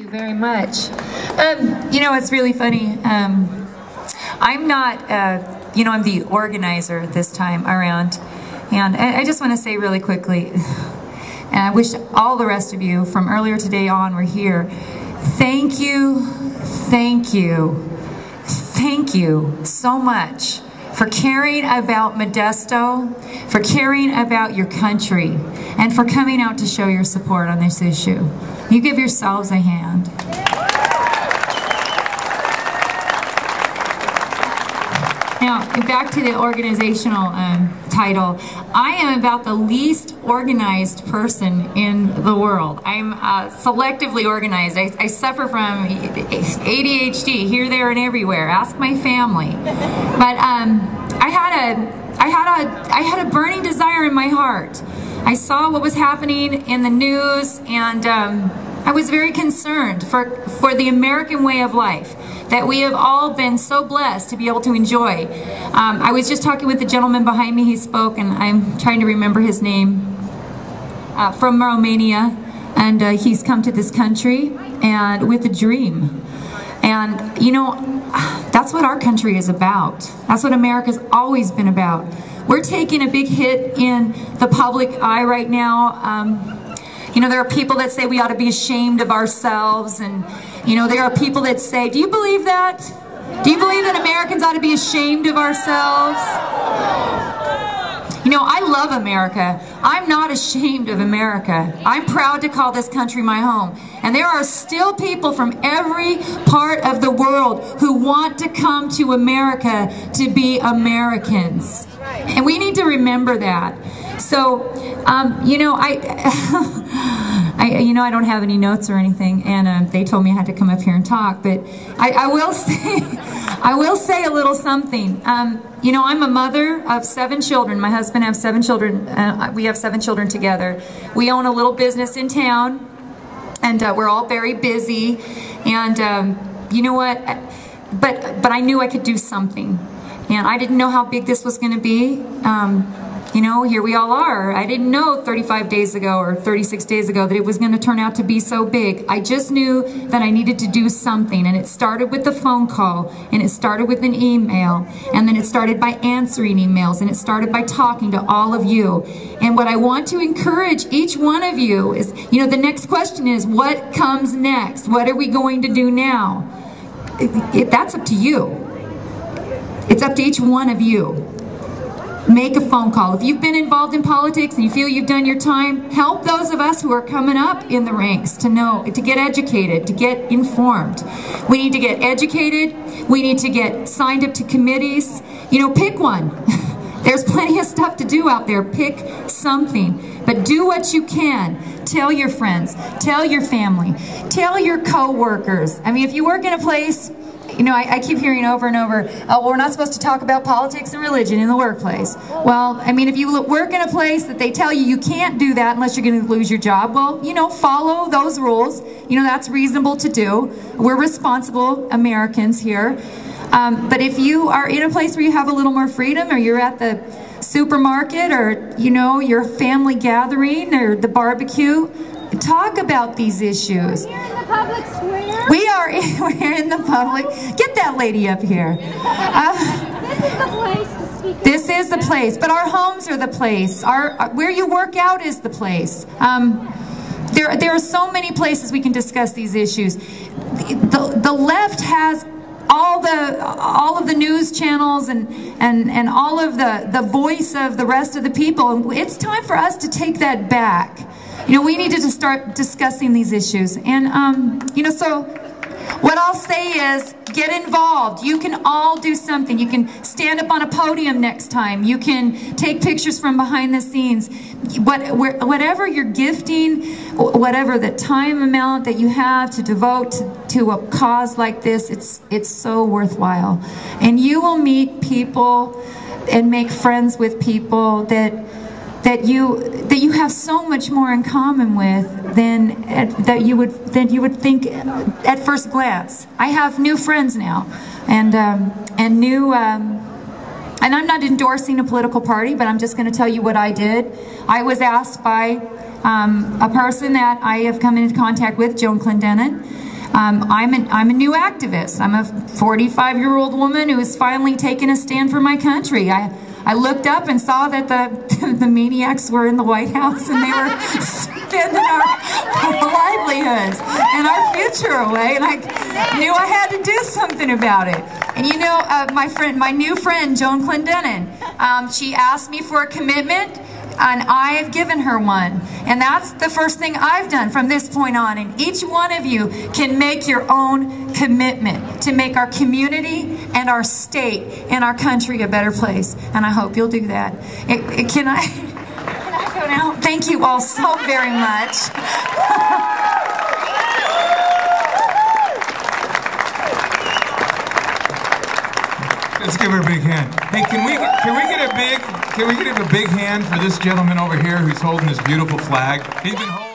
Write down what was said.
you very much. You know, it's really funny. I'm not, I'm the organizer this time around. And I just want to say really quickly, and I wish all the rest of you from earlier today on were here. Thank you so much for caring about Modesto, for caring about your country, and for coming out to show your support on this issue. You give yourselves a hand. Now, back to the organizational title. I am about the least organized person in the world. I'm selectively organized. I suffer from ADHD here, there, and everywhere. Ask my family. But I had a burning desire in my heart. I saw what was happening in the news, and I was very concerned for the American way of life that we have all been so blessed to be able to enjoy. I was just talking with the gentleman behind me. He spoke, and I'm trying to remember his name, from Romania, and he's come to this country and with a dream. And you know, that's what our country is about. That's what America's always been about. We're taking a big hit in the public eye right now. You know, there are people that say we ought to be ashamed of ourselves, and you know, there are people that say, do you believe that? Do you believe that Americans ought to be ashamed of ourselves? You know, I love America. I'm not ashamed of America. I'm proud to call this country my home. And there are still people from every part of the world who want to come to America to be Americans. And we need to remember that. So, you know, I don't have any notes or anything, and they told me I had to come up here and talk. But I will say a little something. You know, I'm a mother of 7 children. My husband has 7 children. We have 7 children together. We own a little business in town, and we're all very busy. And you know what? But I knew I could do something, and I didn't know how big this was going to be. You know, here we all are. I didn't know 35 days ago or 36 days ago that it was going to turn out to be so big. I just knew that I needed to do something, and it started with the phone call, and it started with an email, and then it started by answering emails, and it started by talking to all of you. And what I want to encourage each one of you is, you know, the next question is, what comes next? What are we going to do now? That's up to you. It's up to each one of you. Make a phone call. If you've been involved in politics and you feel you've done your time, help those of us who are coming up in the ranks to know, to get educated, to get informed. We need to get educated. We need to get signed up to committees. You know, pick one. There's plenty of stuff to do out there. Pick something. But do what you can. Tell your friends. Tell your family. Tell your co-workers. I mean, if you work in a place, you know, I keep hearing over and over, oh, well, we're not supposed to talk about politics and religion in the workplace. Well, I mean, if you work in a place that they tell you you can't do that unless you're going to lose your job, well, you know, follow those rules. You know, that's reasonable to do. We're responsible Americans here. But if you are in a place where you have a little more freedom, or you're at the supermarket, or, you know, your family gathering, or the barbecue, talk about these issues. We're in the public square. We're in the public. Get that lady up here. This is the place to speak. This is the place, but our homes are the place. Where you work out is the place. There are so many places we can discuss these issues. The left has all of the news channels and all of the voice of the rest of the people. It's time for us to take that back. You know, we needed to start discussing these issues. And, you know, so what I'll say is get involved. You can all do something. You can stand up on a podium next time. You can take pictures from behind the scenes. Whatever you're gifting, whatever the time amount that you have to devote to a cause like this, it's so worthwhile. And you will meet people and make friends with people that you have so much more in common with than you would think at first glance. I have new friends now, and I'm not endorsing a political party, but I'm just going to tell you what I did. I was asked by a person that I have come into contact with, Joan Clendenin, I'm a new activist. I'm a 45-year-old woman who has finally taken a stand for my country. I looked up and saw that the maniacs were in the White House and they were spending our livelihoods and our future away, and I knew I had to do something about it. And you know, my new friend, Joan Clendenin, she asked me for a commitment, and I have given her one. And that's the first thing I've done from this point on. And each one of you can make your own commitment to make our community and our state and our country a better place. And I hope you'll do that. Can I go now? Thank you all so very much. Let's give her a big hand. Hey, can we get a big hand for this gentleman over here who's holding this beautiful flag? He's been holding